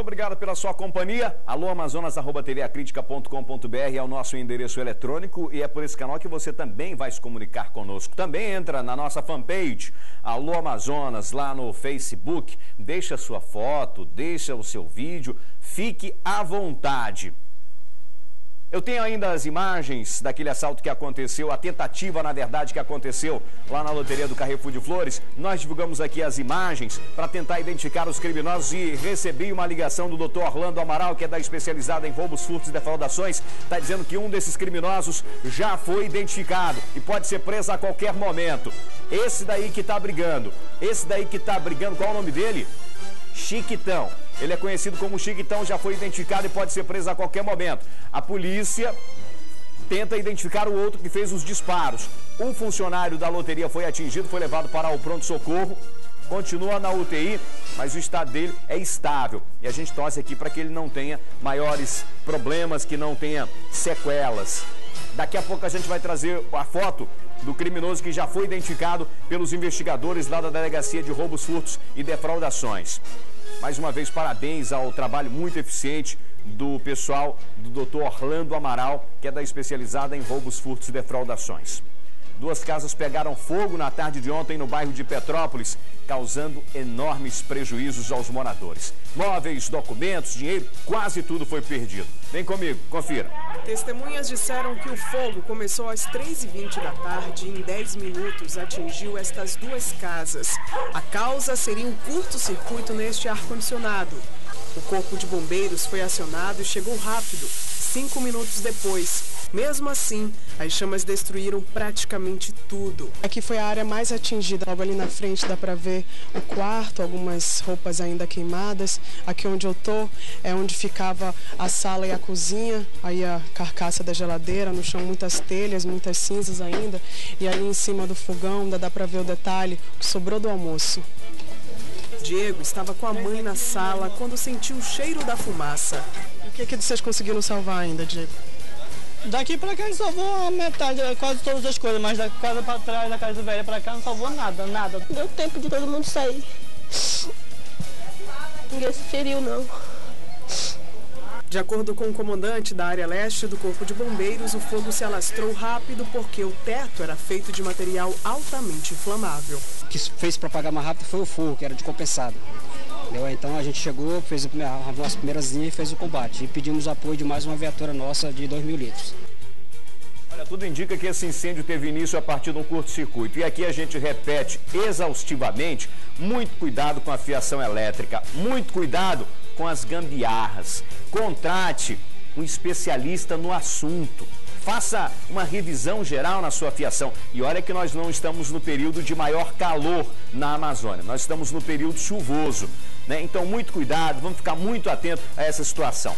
obrigado pela sua companhia. Alô Amazonas@tvacritica.com.br é o nosso endereço eletrônico e é por esse canal que você também vai se comunicar conosco. Também entra na nossa fanpage, Alô Amazonas, lá no Facebook. Deixa sua foto, deixa o seu vídeo, fique à vontade. Eu tenho ainda as imagens daquele assalto que aconteceu, a tentativa, na verdade, que aconteceu lá na loteria do Carrefour de Flores. Nós divulgamos aqui as imagens para tentar identificar os criminosos e recebi uma ligação do Dr. Orlando Amaral, que é da especializada em roubos, furtos e defraudações. Está dizendo que um desses criminosos já foi identificado e pode ser preso a qualquer momento. Esse daí que está brigando, qual é o nome dele? Chiquitão. Ele é conhecido como Chiquitão, já foi identificado e pode ser preso a qualquer momento. A polícia tenta identificar o outro que fez os disparos. Um funcionário da loteria foi atingido, foi levado para o pronto-socorro, continua na UTI, mas o estado dele é estável. E a gente torce aqui para que ele não tenha maiores problemas, que não tenha sequelas. Daqui a pouco a gente vai trazer a foto do criminoso que já foi identificado pelos investigadores lá da Delegacia de Roubos, Furtos e Defraudações. Mais uma vez, parabéns ao trabalho muito eficiente do pessoal do Dr. Orlando Amaral, que é da especializada em roubos, furtos e defraudações. 2 casas pegaram fogo na tarde de ontem no bairro de Petrópolis, causando enormes prejuízos aos moradores. Móveis, documentos, dinheiro, quase tudo foi perdido. Vem comigo, confira. Testemunhas disseram que o fogo começou às 3h20 da tarde e em 10 minutos atingiu estas 2 casas. A causa seria um curto-circuito neste ar-condicionado. O corpo de bombeiros foi acionado e chegou rápido, 5 minutos depois. Mesmo assim, as chamas destruíram praticamente tudo. Aqui foi a área mais atingida. Logo ali na frente dá para ver o quarto, algumas roupas ainda queimadas. Aqui onde eu tô é onde ficava a sala e a cozinha. Aí a carcaça da geladeira, no chão muitas telhas, muitas cinzas ainda. E ali em cima do fogão dá para ver o detalhe que sobrou do almoço. Diego estava com a mãe na sala quando sentiu o cheiro da fumaça. E o que vocês conseguiram salvar ainda, Diego? Daqui pra cá a gente salvou a metade, quase todas as coisas, mas da casa pra trás, da casa velha pra cá não salvou nada, nada. Deu tempo de todo mundo sair. Ninguém se feriu, não. De acordo com o comandante da área leste do Corpo de Bombeiros, o fogo se alastrou rápido porque o teto era feito de material altamente inflamável. O que fez propagar mais rápido foi o fogo, que era de compensado. Então a gente chegou, fez a nossa primeira linha e fez o combate. E pedimos apoio de mais uma viatura nossa de 2.000 litros. Olha, tudo indica que esse incêndio teve início a partir de um curto-circuito. E aqui a gente repete exaustivamente, muito cuidado com a fiação elétrica, muito cuidado com as gambiarras. Contrate um especialista no assunto. Faça uma revisão geral na sua fiação. E olha que nós não estamos no período de maior calor na Amazônia. Nós estamos no período chuvoso, né? Então, muito cuidado, vamos ficar muito atentos a essa situação.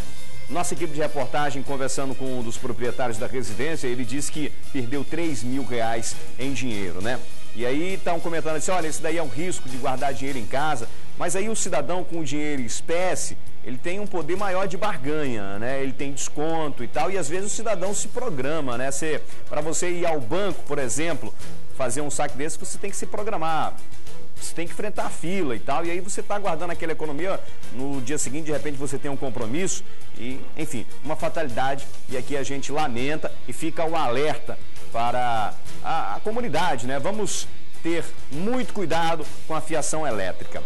Nossa equipe de reportagem, conversando com um dos proprietários da residência, ele disse que perdeu R$3.000 em dinheiro, né? E aí estão comentando assim, olha, esse daí é um risco de guardar dinheiro em casa. Mas aí o cidadão com dinheiro em espécie, ele tem um poder maior de barganha, né? Ele tem desconto e tal, e às vezes o cidadão se programa, né? Para você ir ao banco, por exemplo, fazer um saque desse, você tem que se programar. Você tem que enfrentar a fila e tal, e aí você está guardando aquela economia, no dia seguinte, de repente, você tem um compromisso, e, enfim, uma fatalidade, e aqui a gente lamenta e fica o alerta para a comunidade, né? Vamos ter muito cuidado com a fiação elétrica.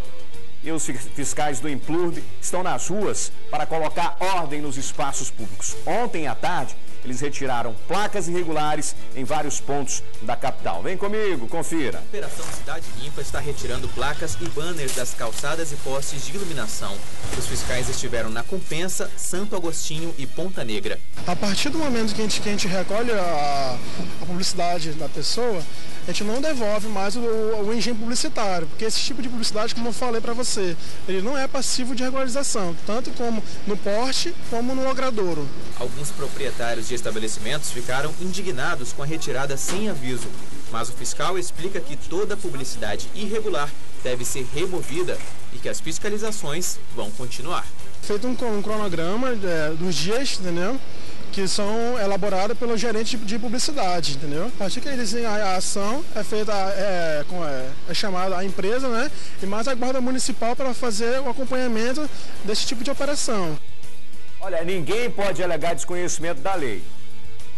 E os fiscais do Implurb estão nas ruas para colocar ordem nos espaços públicos. Ontem à tarde, eles retiraram placas irregulares em vários pontos da capital. Vem comigo, confira. A Operação Cidade Limpa está retirando placas e banners das calçadas e postes de iluminação. Os fiscais estiveram na Compensa, Santo Agostinho e Ponta Negra. A partir do momento que a gente recolhe a publicidade da pessoa, a gente não devolve mais o engenho publicitário, porque esse tipo de publicidade, como eu falei para você, ele não é passivo de regularização, tanto como no porte como no logradouro. Alguns proprietários de estabelecimentos ficaram indignados com a retirada sem aviso, mas o fiscal explica que toda publicidade irregular deve ser removida e que as fiscalizações vão continuar. Feito um cronograma dos dias, entendeu? que são elaboradas pelo gerente de publicidade, entendeu? A partir que eles dizem a ação é feita, é chamada a empresa, né? E mais a Guarda Municipal para fazer o acompanhamento desse tipo de operação. Olha, ninguém pode alegar desconhecimento da lei,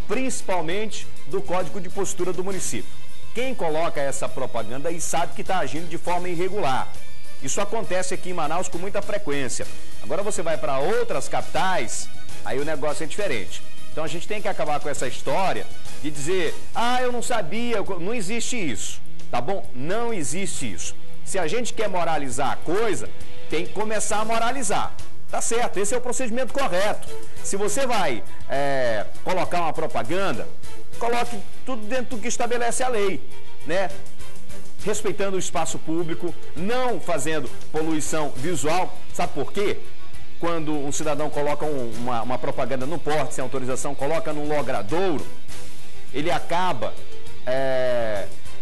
principalmente do Código de Postura do município. Quem coloca essa propaganda aí sabe que está agindo de forma irregular. Isso acontece aqui em Manaus com muita frequência. Agora você vai para outras capitais, aí o negócio é diferente. Então a gente tem que acabar com essa história de dizer, eu não sabia, não existe isso, tá bom? Não existe isso. Se a gente quer moralizar a coisa, tem que começar a moralizar. Tá certo, esse é o procedimento correto. Se você vai colocar uma propaganda, coloque tudo dentro do que estabelece a lei, né? Respeitando o espaço público, não fazendo poluição visual. Sabe por quê? Quando um cidadão coloca uma propaganda no porte, sem autorização, coloca num logradouro, ele acaba,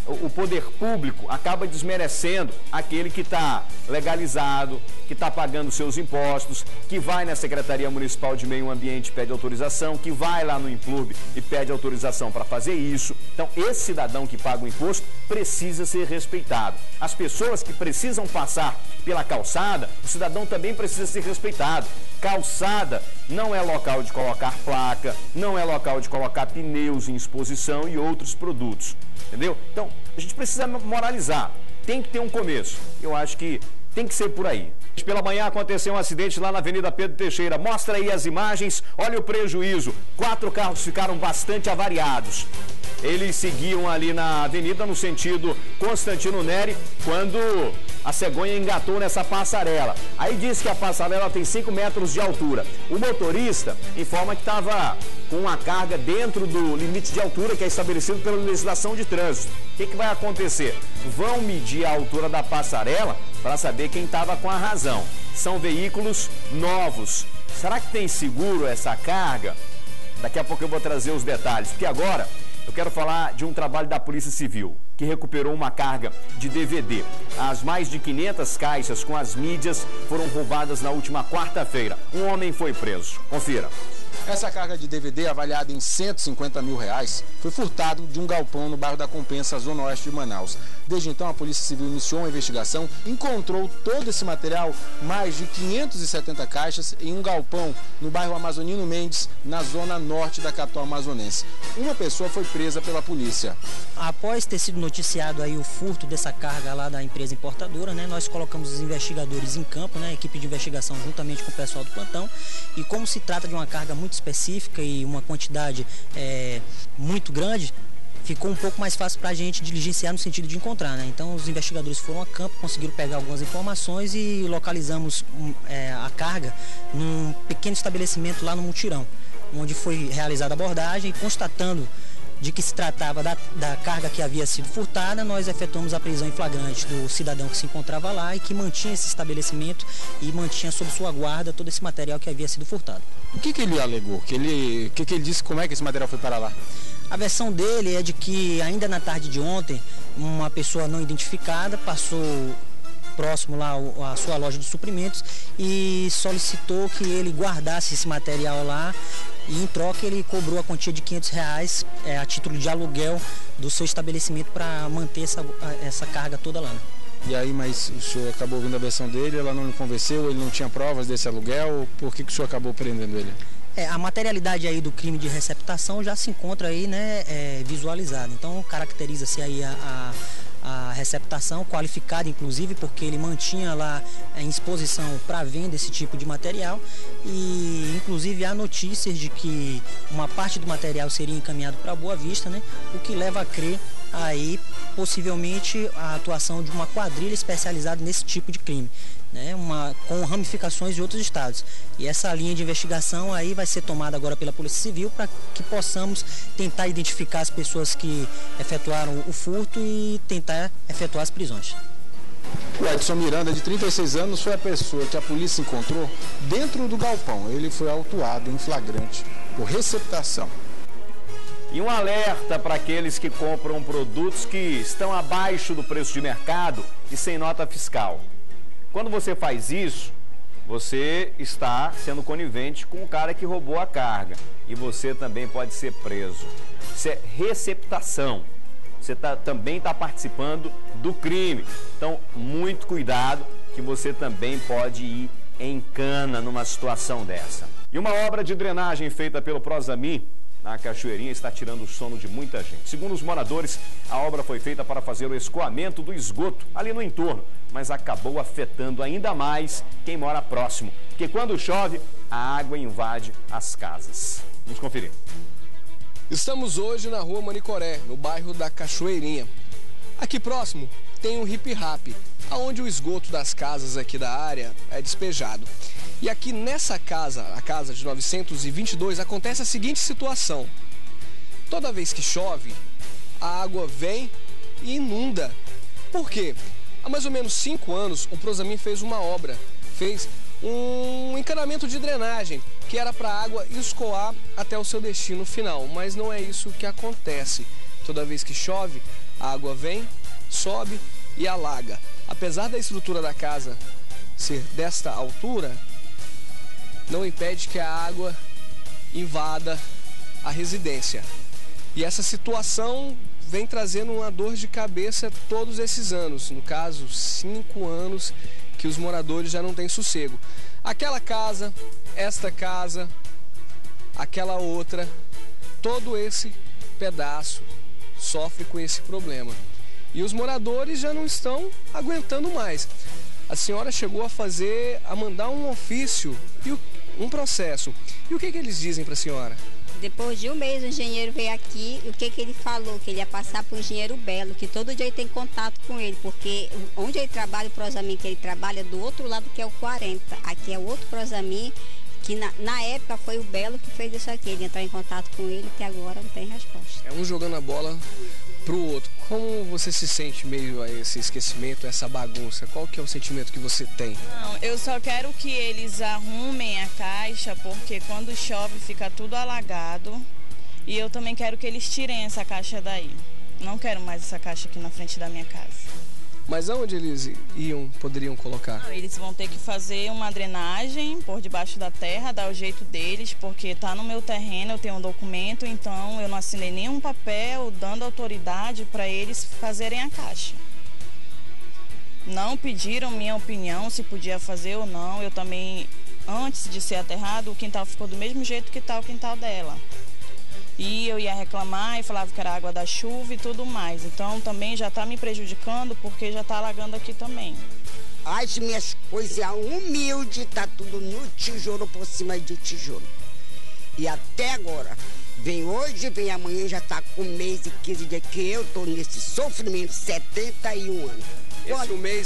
o poder público acaba desmerecendo aquele que está legalizado, que está pagando seus impostos, que vai na Secretaria Municipal de Meio Ambiente e pede autorização, que vai lá no Implurb e pede autorização para fazer isso. Então, esse cidadão que paga o imposto precisa ser respeitado. As pessoas que precisam passar pela calçada, o cidadão também precisa ser respeitado. Calçada não é local de colocar placa, não é local de colocar pneus em exposição e outros produtos, entendeu? Então, a gente precisa moralizar, tem que ter um começo. Eu acho que tem que ser por aí. Pela manhã aconteceu um acidente lá na Avenida Pedro Teixeira. Mostra aí as imagens, olha o prejuízo. 4 carros ficaram bastante avariados. Eles seguiam ali na avenida no sentido Constantino Neri, quando a cegonha engatou nessa passarela. Aí diz que a passarela tem 5 metros de altura. O motorista informa que estava com uma carga dentro do limite de altura que é estabelecido pela legislação de trânsito. O que vai acontecer? Vão medir a altura da passarela para saber quem estava com a razão. São veículos novos. Será que tem seguro essa carga? Daqui a pouco eu vou trazer os detalhes, porque agora eu quero falar de um trabalho da Polícia Civil, que recuperou uma carga de DVD. As mais de 500 caixas com as mídias foram roubadas na última quarta-feira. Um homem foi preso. Confira. Essa carga de DVD, avaliada em R$150 mil, foi furtado de um galpão no bairro da Compensa, zona oeste de Manaus. Desde então, a Polícia Civil iniciou uma investigação, encontrou todo esse material, mais de 570 caixas, em um galpão no bairro Amazonino Mendes, na zona norte da capital amazonense. Uma pessoa foi presa pela polícia. Após ter sido noticiado aí o furto dessa carga lá da empresa importadora, né, nós colocamos os investigadores em campo, né, a equipe de investigação juntamente com o pessoal do plantão, e como se trata de uma carga muito específica e uma quantidade muito grande, ficou um pouco mais fácil para a gente diligenciar no sentido de encontrar, né? Então os investigadores foram a campo, conseguiram pegar algumas informações e localizamos a carga num pequeno estabelecimento lá no Mutirão, onde foi realizada a abordagem, e constatando de que se tratava da carga que havia sido furtada, nós efetuamos a prisão em flagrante do cidadão que se encontrava lá e que mantinha esse estabelecimento e mantinha sob sua guarda todo esse material que havia sido furtado. O que ele alegou? O que ele disse? Como é que esse material foi para lá? A versão dele é de que ainda na tarde de ontem, uma pessoa não identificada passou próximo lá à sua loja de suprimentos e solicitou que ele guardasse esse material lá, e em troca ele cobrou a quantia de R$500 a título de aluguel do seu estabelecimento para manter essa carga toda lá. E aí, mas o senhor acabou ouvindo a versão dele, ela não lhe convenceu, ele não tinha provas desse aluguel, por que o senhor acabou prendendo ele? A materialidade aí do crime de receptação já se encontra aí, né, visualizada. Então caracteriza-se aí a receptação qualificada, inclusive, porque ele mantinha lá em exposição para venda esse tipo de material, e inclusive há notícias de que uma parte do material seria encaminhado para Boa Vista, né, o que leva a crer aí possivelmente a atuação de uma quadrilha especializada nesse tipo de crime, né, com ramificações de outros estados. E essa linha de investigação aí vai ser tomada agora pela Polícia Civil para que possamos tentar identificar as pessoas que efetuaram o furto e tentar efetuar as prisões. O Edson Miranda, de 36 anos, foi a pessoa que a polícia encontrou dentro do galpão. Ele foi autuado em flagrante por receptação. E um alerta para aqueles que compram produtos que estão abaixo do preço de mercado e sem nota fiscal. Quando você faz isso, você está sendo conivente com o cara que roubou a carga e você também pode ser preso. Isso é receptação. Você também está participando do crime. Então, muito cuidado que você também pode ir em cana numa situação dessa. E uma obra de drenagem feita pelo Prosamin na Cachoeirinha está tirando o sono de muita gente. Segundo os moradores, a obra foi feita para fazer o escoamento do esgoto ali no entorno, mas acabou afetando ainda mais quem mora próximo, porque quando chove, a água invade as casas. Vamos conferir. Estamos hoje na rua Manicoré, no bairro da Cachoeirinha. Aqui próximo tem um hip-rap, onde o esgoto das casas aqui da área é despejado. E aqui nessa casa, a casa de 922, acontece a seguinte situação. Toda vez que chove, a água vem e inunda. Por quê? Há mais ou menos 5 anos, o Prosamin fez uma obra, fez um encanamento de drenagem, que era para a água escoar até o seu destino final. Mas não é isso que acontece. Toda vez que chove, a água vem, sobe e alaga. Apesar da estrutura da casa ser desta altura, não impede que a água invada a residência. E essa situação vem trazendo uma dor de cabeça todos esses anos. No caso, 5 anos que os moradores já não têm sossego. Aquela casa, esta casa, aquela outra, todo esse pedaço sofre com esse problema. E os moradores já não estão aguentando mais. A senhora chegou a mandar um ofício e um processo. E o que eles dizem para a senhora? Depois de um mês, o engenheiro veio aqui e o que ele falou? Que ele ia passar para o engenheiro Belo, que todo dia ele tem contato com ele, porque onde ele trabalha, o Prosamin que ele trabalha, é do outro lado que é o 40. Aqui é o outro Prosamin, que na época foi o Belo que fez isso aqui. Ele entrou em contato com ele, que agora não tem resposta. É um jogando a bola para o outro. Como você se sente meio a esse esquecimento, essa bagunça? Qual que é o sentimento que você tem? Não, eu só quero que eles arrumem a caixa, porque quando chove fica tudo alagado. E eu também quero que eles tirem essa caixa daí. Não quero mais essa caixa aqui na frente da minha casa. Mas aonde eles poderiam colocar? Não, eles vão ter que fazer uma drenagem por debaixo da terra, dar o jeito deles, porque está no meu terreno, eu tenho um documento, então eu não assinei nenhum papel dando autoridade para eles fazerem a caixa. Não pediram minha opinião se podia fazer ou não. Eu também, antes de ser aterrado, o quintal ficou do mesmo jeito que está o quintal dela. E eu ia reclamar e falava que era água da chuva e tudo mais. Então também já está me prejudicando porque já está alagando aqui também. As minhas coisas humildes, tá tudo no tijolo, por cima de tijolo. E até agora, vem hoje, vem amanhã, já tá com 1 mês e 15 dias que eu tô nesse sofrimento, 71 anos.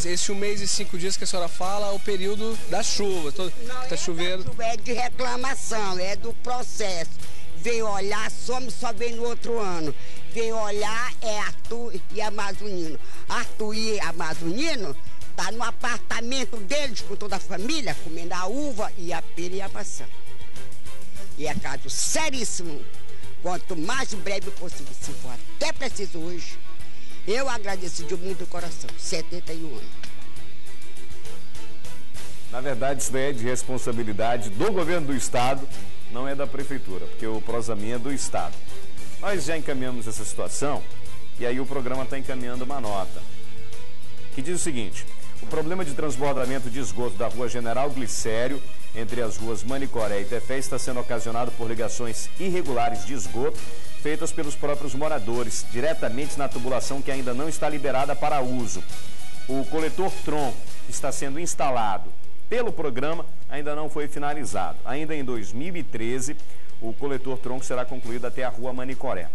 Esse 1 mês e 5 dias que a senhora fala é o período da chuva. Não, tá chovendo. É de reclamação, é do processo. Vem olhar, some, só vem no outro ano. Vem olhar, é Arthur e Amazonino. Arthur e Amazonino tá no apartamento deles com toda a família, comendo a uva e a pera e a maçã. E é caso seríssimo. Quanto mais breve possível, se for até preciso hoje, eu agradeço de muito coração. 71 anos. Na verdade, isso daí é de responsabilidade do governo do estado, não é da prefeitura, porque o Prosamin é do estado. Nós já encaminhamos essa situação e aí o programa está encaminhando uma nota que diz o seguinte: o problema de transbordamento de esgoto da rua General Glicério, entre as ruas Manicoré e Tefé, está sendo ocasionado por ligações irregulares de esgoto feitas pelos próprios moradores, diretamente na tubulação que ainda não está liberada para uso. O coletor tronco que está sendo instalado pelo programa ainda não foi finalizado. Ainda em 2013, o coletor tronco será concluído até a rua Manicoré.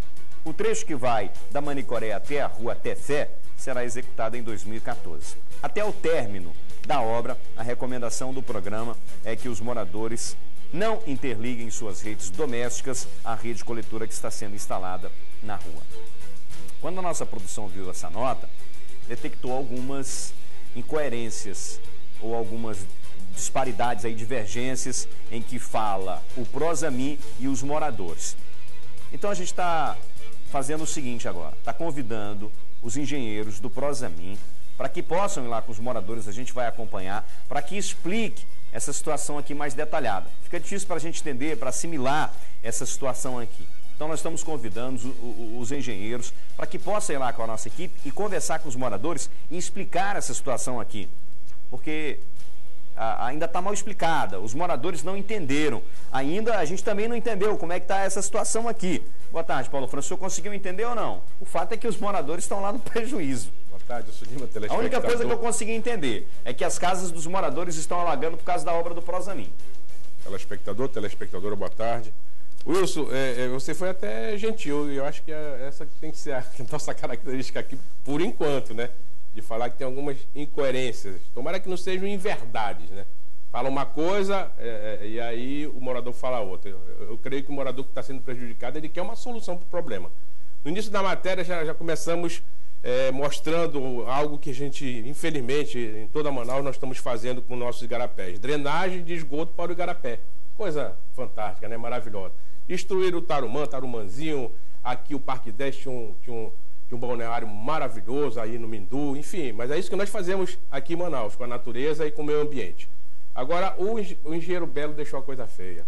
O trecho que vai da Manicoré até a rua Tefé será executado em 2014. Até o término da obra, a recomendação do programa é que os moradores não interliguem suas redes domésticas à rede coletora que está sendo instalada na rua. Quando a nossa produção viu essa nota, detectou algumas incoerências ou algumas disparidades, aí, divergências em que fala o Prosamin e os moradores. Então a gente está fazendo o seguinte agora, está convidando os engenheiros do Prosamin para que possam ir lá com os moradores, a gente vai acompanhar, para que explique essa situação aqui mais detalhada. Fica difícil para a gente entender, para assimilar essa situação aqui. Então nós estamos convidando os engenheiros para que possam ir lá com a nossa equipe e conversar com os moradores e explicar essa situação aqui. Porque ainda está mal explicada, os moradores não entenderam. Ainda a gente também não entendeu como é que está essa situação aqui. Boa tarde, Paulo França. O senhor conseguiu entender ou não? O fato é que os moradores estão lá no prejuízo. Boa tarde, eu sou Lima, telespectador. A única coisa que eu consegui entender é que as casas dos moradores estão alagando por causa da obra do Prosamin. Telespectadora, boa tarde. Wilson, você foi até gentil, e eu acho que essa tem que ser a nossa característica aqui, por enquanto, né? De falar que tem algumas incoerências. Tomara que não sejam inverdades, né? Fala uma coisa e aí o morador fala outra. Eu creio que o morador que está sendo prejudicado, ele quer uma solução para o problema. No início da matéria já começamos mostrando algo que a gente, infelizmente, em toda Manaus, nós estamos fazendo com nossos igarapés. Drenagem de esgoto para o igarapé. Coisa fantástica, né? Maravilhosa. Destruir o Tarumanzinho, aqui o Parque 10 tinha um balneário maravilhoso aí no Mindu, enfim, mas é isso que nós fazemos aqui em Manaus, com a natureza e com o meio ambiente. Agora, o engenheiro Belo deixou a coisa feia,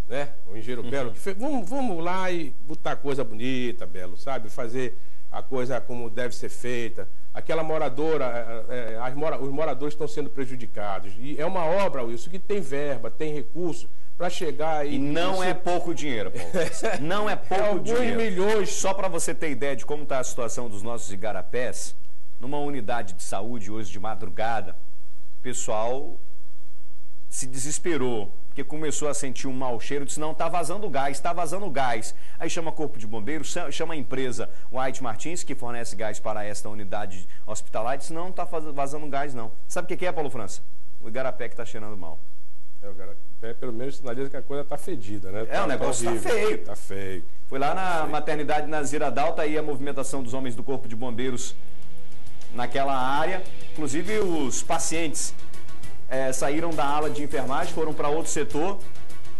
né? O engenheiro Belo, vamos lá e botar coisa bonita, Belo, sabe? Fazer a coisa como deve ser feita. Aquela moradora, os moradores estão sendo prejudicados. E é uma obra, Wilson, que tem verba, tem recurso para chegar e não é pouco dinheiro, Paulo. Não é pouco dinheiro. Milhões. Só para você ter ideia de como está a situação dos nossos igarapés, numa unidade de saúde hoje de madrugada, o pessoal se desesperou, porque começou a sentir um mau cheiro, disse, não, está vazando gás. Aí chama Corpo de Bombeiros, chama a empresa White Martins, que fornece gás para esta unidade hospitalar, e disse, não está vazando gás, não. Sabe o que é, Paulo França? O igarapé que está cheirando mal. O igarapé, pelo menos, sinaliza que a coisa está fedida, né? O negócio está feio. Está feio. Foi lá na maternidade Nazira Dalta, aí a movimentação dos homens do Corpo de Bombeiros naquela área. Inclusive, os pacientes saíram da ala de enfermagem, foram para outro setor,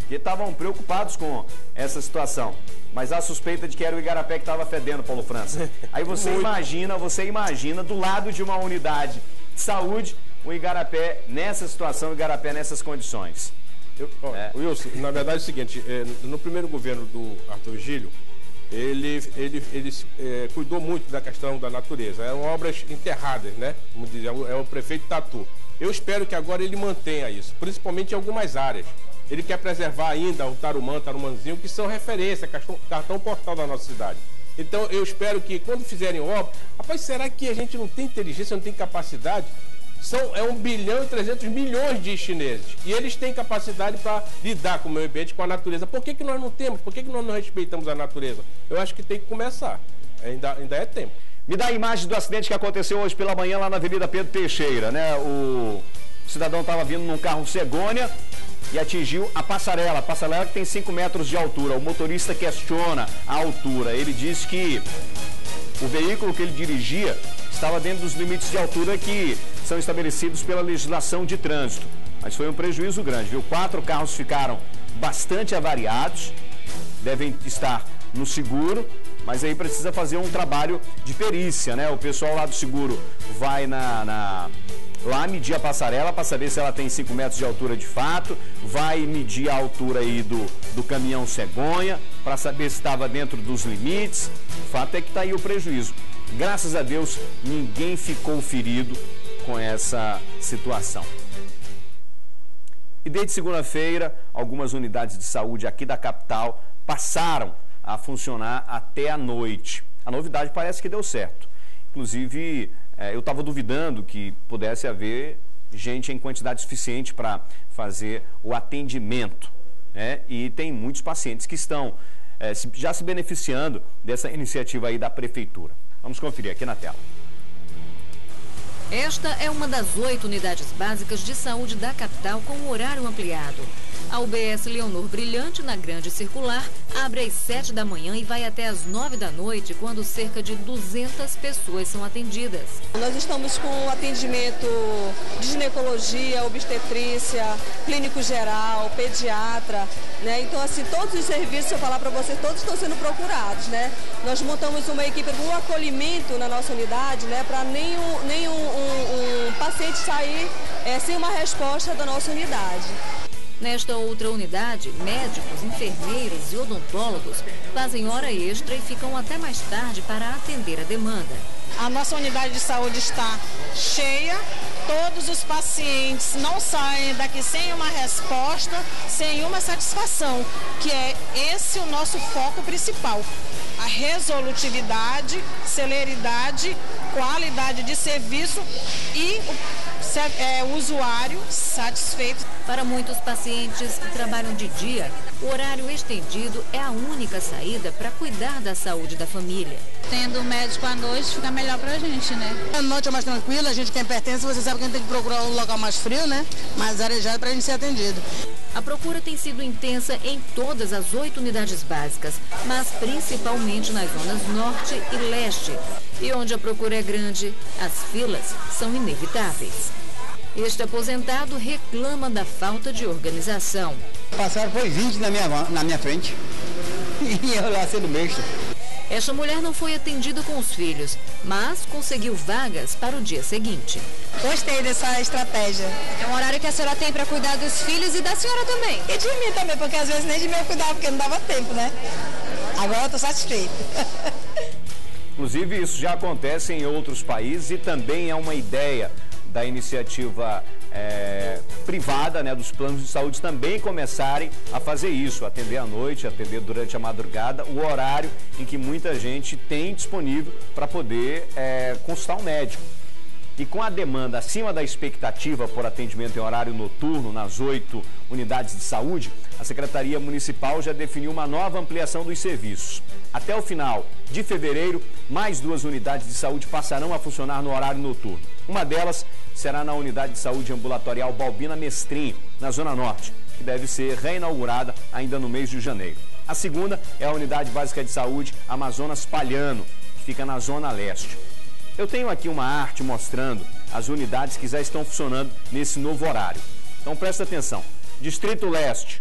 que estavam preocupados com essa situação. Mas a suspeita de que era o igarapé que estava fedendo, Paulo França. Aí você imagina, do lado de uma unidade de saúde, o igarapé nessa situação, o igarapé nessas condições. Wilson, na verdade é o seguinte, no primeiro governo do Arthur Gílio, ele cuidou muito da questão da natureza. Eram obras enterradas, né? Como dizia, é o prefeito Tatu. Eu espero que agora ele mantenha isso, principalmente em algumas áreas. Ele quer preservar ainda o Tarumanzinho, que são referência, cartão postal da nossa cidade. Então eu espero que quando fizerem obra, rapaz, será que a gente não tem inteligência, não tem capacidade? É 1 bilhão e 300 milhões de chineses. E eles têm capacidade para lidar com o meio ambiente, com a natureza. Por que nós não temos? Por que nós não respeitamos a natureza? Eu acho que tem que começar. Ainda é tempo. Me dá a imagem do acidente que aconteceu hoje pela manhã lá na Avenida Pedro Teixeira, né? O cidadão estava vindo num carro Cegonha e atingiu a passarela que tem 5 metros de altura. O motorista questiona a altura. Ele diz que o veículo que ele dirigia estava dentro dos limites de altura que são estabelecidos pela legislação de trânsito. Mas foi um prejuízo grande, viu? 4 carros ficaram bastante avariados, devem estar no seguro, mas aí precisa fazer um trabalho de perícia, né? O pessoal lá do seguro vai lá medir a passarela para saber se ela tem 5 metros de altura de fato, vai medir a altura aí do caminhão Cegonha para saber se estava dentro dos limites. O fato é que está aí o prejuízo. Graças a Deus, ninguém ficou ferido com essa situação. E desde segunda-feira, algumas unidades de saúde aqui da capital passaram a funcionar até a noite. A novidade parece que deu certo. Inclusive, eu estava duvidando que pudesse haver gente em quantidade suficiente para fazer o atendimento, né? E tem muitos pacientes que estão já se beneficiando dessa iniciativa aí da Prefeitura. Vamos conferir aqui na tela. Esta é uma das 8 unidades básicas de saúde da capital com horário ampliado. A UBS Leonor Brilhante, na Grande Circular, abre às 7 da manhã e vai até às 9 da noite, quando cerca de 200 pessoas são atendidas. Nós estamos com atendimento de ginecologia, obstetrícia, clínico geral, pediatra, né? Então, assim, todos os serviços, se eu falar para vocês, todos estão sendo procurados, né? Nós montamos uma equipe com acolhimento na nossa unidade, né? Para nenhum um paciente sair sem uma resposta da nossa unidade. Nesta outra unidade, médicos, enfermeiros e odontólogos fazem hora extra e ficam até mais tarde para atender a demanda. A nossa unidade de saúde está cheia, todos os pacientes não saem daqui sem uma resposta, sem uma satisfação, que é esse o nosso foco principal. A resolutividade, celeridade, qualidade de serviço e o usuário satisfeito. Para muitos pacientes que trabalham de dia, o horário estendido é a única saída para cuidar da saúde da família. Tendo um médico à noite fica melhor pra gente, né? A noite é mais tranquila, a gente quem pertence, você sabe que a gente tem que procurar um local mais frio, né? Mais arejado pra gente ser atendido. A procura tem sido intensa em todas as 8 unidades básicas, mas principalmente nas zonas norte e leste. E onde a procura é grande, as filas são inevitáveis. Este aposentado reclama da falta de organização. Passaram foi 20 na minha frente e eu lá sendo besta. Esta mulher não foi atendida com os filhos, mas conseguiu vagas para o dia seguinte. Gostei dessa estratégia. É um horário que a senhora tem para cuidar dos filhos e da senhora também. E de mim também, porque às vezes nem de mim eu cuidava, porque não dava tempo, né? Agora eu estou satisfeita. Inclusive, isso já acontece em outros países e também é uma ideia da iniciativa privada, né, dos planos de saúde também começarem a fazer isso, atender à noite, atender durante a madrugada, o horário em que muita gente tem disponível para poder consultar um médico. E com a demanda acima da expectativa por atendimento em horário noturno nas 8 unidades de saúde, a Secretaria Municipal já definiu uma nova ampliação dos serviços. Até o final de fevereiro, mais 2 unidades de saúde passarão a funcionar no horário noturno. Uma delas será na unidade de saúde ambulatorial Balbina Mestrinho, na Zona Norte, que deve ser reinaugurada ainda no mês de janeiro. A segunda é a unidade básica de saúde Amazonas Palhano, que fica na Zona Leste. Eu tenho aqui uma arte mostrando as unidades que já estão funcionando nesse novo horário. Então presta atenção. Distrito Leste,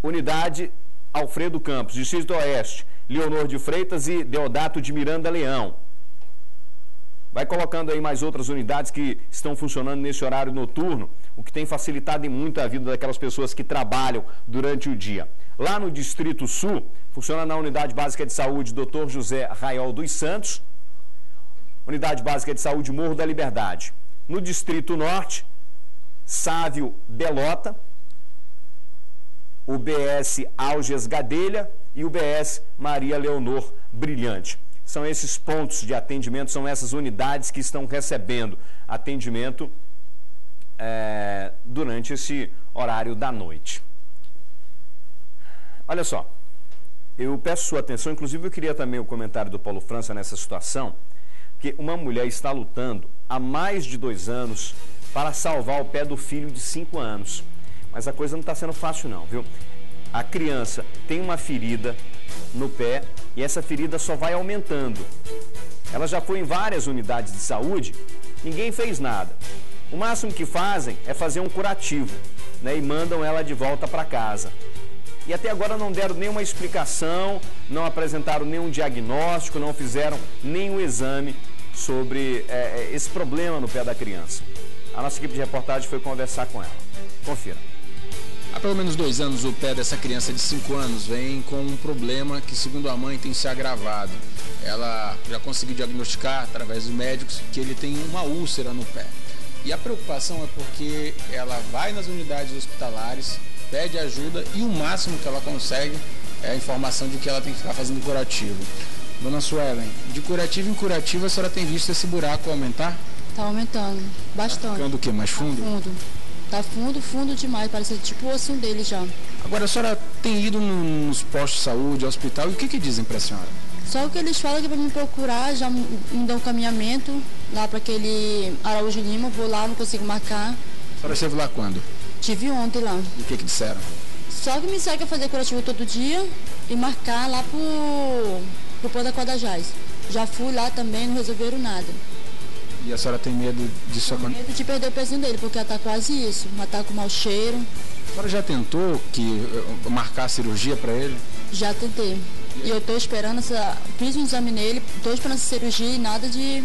unidade Alfredo Campos. Distrito Oeste, Leonor de Freitas e Deodato de Miranda Leão. Vai colocando aí mais outras unidades que estão funcionando nesse horário noturno, o que tem facilitado muito a vida daquelas pessoas que trabalham durante o dia. Lá no Distrito Sul, funciona na Unidade Básica de Saúde Dr. José Raiol dos Santos, Unidade Básica de Saúde Morro da Liberdade. No Distrito Norte, Sávio Belota, o BS Alges Gadelha e o BS Maria Leonor Brilhante. São esses pontos de atendimento, são essas unidades que estão recebendo atendimento durante esse horário da noite. Olha só, eu peço sua atenção, inclusive eu queria também o comentário do Paulo França nessa situação, que uma mulher está lutando há mais de 2 anos para salvar o pé do filho de 5 anos. Mas a coisa não está sendo fácil não, viu? A criança tem uma ferida no pé e essa ferida só vai aumentando. Ela já foi em várias unidades de saúde, ninguém fez nada. O máximo que fazem é fazer um curativo, né, e mandam ela de volta para casa. E até agora não deram nenhuma explicação, não apresentaram nenhum diagnóstico, não fizeram nenhum exame sobre esse problema no pé da criança. A nossa equipe de reportagem foi conversar com ela. Confira. Há pelo menos 2 anos o pé dessa criança de 5 anos vem com um problema que, segundo a mãe, tem se agravado. Ela já conseguiu diagnosticar, através dos médicos, que ele tem uma úlcera no pé. E a preocupação é porque ela vai nas unidades hospitalares, pede ajuda e o máximo que ela consegue é a informação de que ela tem que ficar fazendo curativo. Dona Suelen, de curativo em curativo a senhora tem visto esse buraco aumentar? Tá aumentando, bastante. Tá ficando o quê? Mais fundo? Fundo. Tá fundo demais, parece tipo o ossinho dele já. Agora a senhora tem ido nos postos de saúde, hospital, e o que dizem pra senhora? Só o que eles falam que para me procurar, já me dão um caminhamento lá para aquele Araújo Lima, vou lá, não consigo marcar. A senhora esteve lá quando? Tive ontem lá. E o que disseram? Só que me segue a fazer curativo todo dia e marcar lá pro Pão da Codajás. Já fui lá também, não resolveram nada. E a senhora tem medo disso acontecer? Medo de perder o pezinho dele, porque ela tá quase isso. Ela tá com mau cheiro. A senhora já tentou marcar a cirurgia para ele? Já tentei. E eu tô esperando fiz um exame nele, tô esperando essa cirurgia e nada de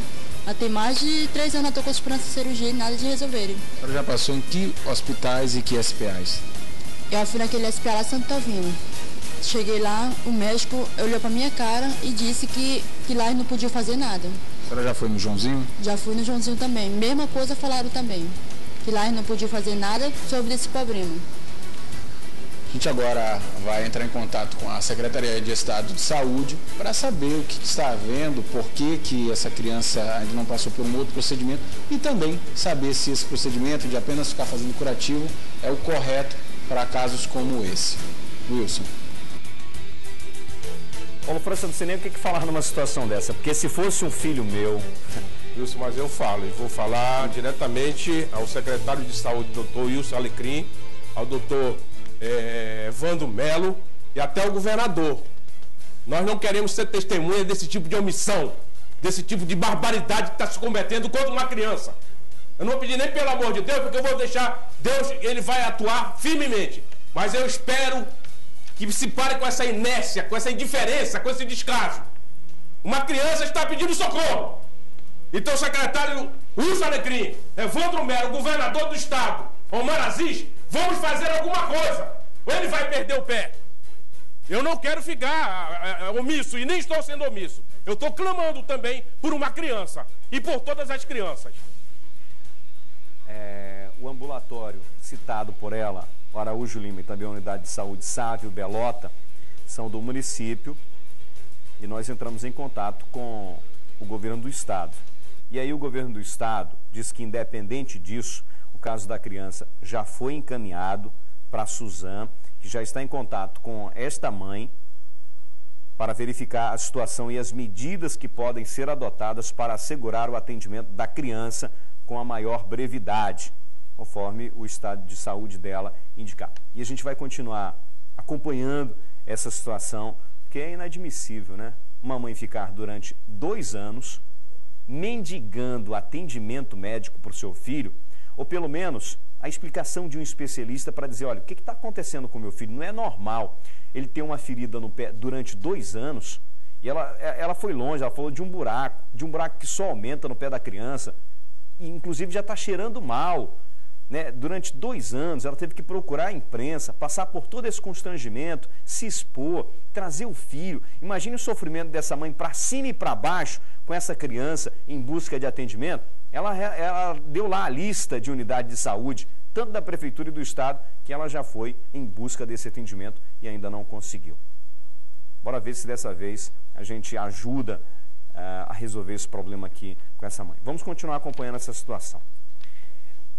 Ela tem mais de 3 anos, ela estou com esperança de cirurgia e nada de resolverem. A senhora já passou em que hospitais e que SPAs? Eu fui naquele SPA lá Santo Tavino. Cheguei lá, o médico olhou para minha cara e disse que lá eles não podiam fazer nada. A senhora já foi no Joãozinho? Já fui no Joãozinho também. Mesma coisa falaram também. Que lá eles não podiam fazer nada sobre esse problema. A gente agora vai entrar em contato com a Secretaria de Estado de Saúde para saber o que está havendo, por que essa criança ainda não passou por um outro procedimento e também saber se esse procedimento de apenas ficar fazendo curativo é o correto para casos como esse. Wilson. Paulo França, não sei nem o que falar numa situação dessa, porque se fosse um filho meu... Wilson, mas eu falo, e vou falar diretamente ao secretário de Saúde, doutor Wilson Alecrim, ao doutor Evandro Melo e até o governador. Nós não queremos ser testemunha desse tipo de omissão, desse tipo de barbaridade que está se cometendo contra uma criança. Eu não vou pedir nem pelo amor de Deus, porque eu vou deixar Deus, ele vai atuar firmemente. Mas eu espero que se pare com essa inércia, com essa indiferença, com esse descaso. Uma criança está pedindo socorro. Então o secretário Wilson Alecrim, Evandro Melo, governador do estado, Omar Aziz, vamos fazer alguma coisa, ou ele vai perder o pé. Eu não quero ficar omisso, e nem estou sendo omisso. Eu estou clamando também por uma criança, e por todas as crianças. O ambulatório citado por ela, o Araújo Lima e também a Unidade de Saúde Sávio Belota, são do município, e nós entramos em contato com o governo do estado. E aí o governo do estado diz que, independente disso, o caso da criança já foi encaminhado para a Suzan, que já está em contato com esta mãe para verificar a situação e as medidas que podem ser adotadas para assegurar o atendimento da criança com a maior brevidade, conforme o estado de saúde dela indicar. E a gente vai continuar acompanhando essa situação, porque é inadmissível, né? Uma mãe ficar durante 2 anos mendigando atendimento médico para o seu filho, ou pelo menos a explicação de um especialista para dizer, olha, o que está acontecendo com o meu filho? Não é normal ele ter uma ferida no pé durante 2 anos. E ela foi longe, ela falou de um buraco que só aumenta no pé da criança, e inclusive já está cheirando mal. Né? Durante 2 anos ela teve que procurar a imprensa, passar por todo esse constrangimento, se expor, trazer o filho. Imagine o sofrimento dessa mãe para cima e para baixo com essa criança em busca de atendimento. Ela deu lá a lista de unidade de saúde, tanto da prefeitura e do estado, que ela já foi em busca desse atendimento e ainda não conseguiu. Bora ver se dessa vez a gente ajuda a resolver esse problema aqui com essa mãe. Vamos continuar acompanhando essa situação.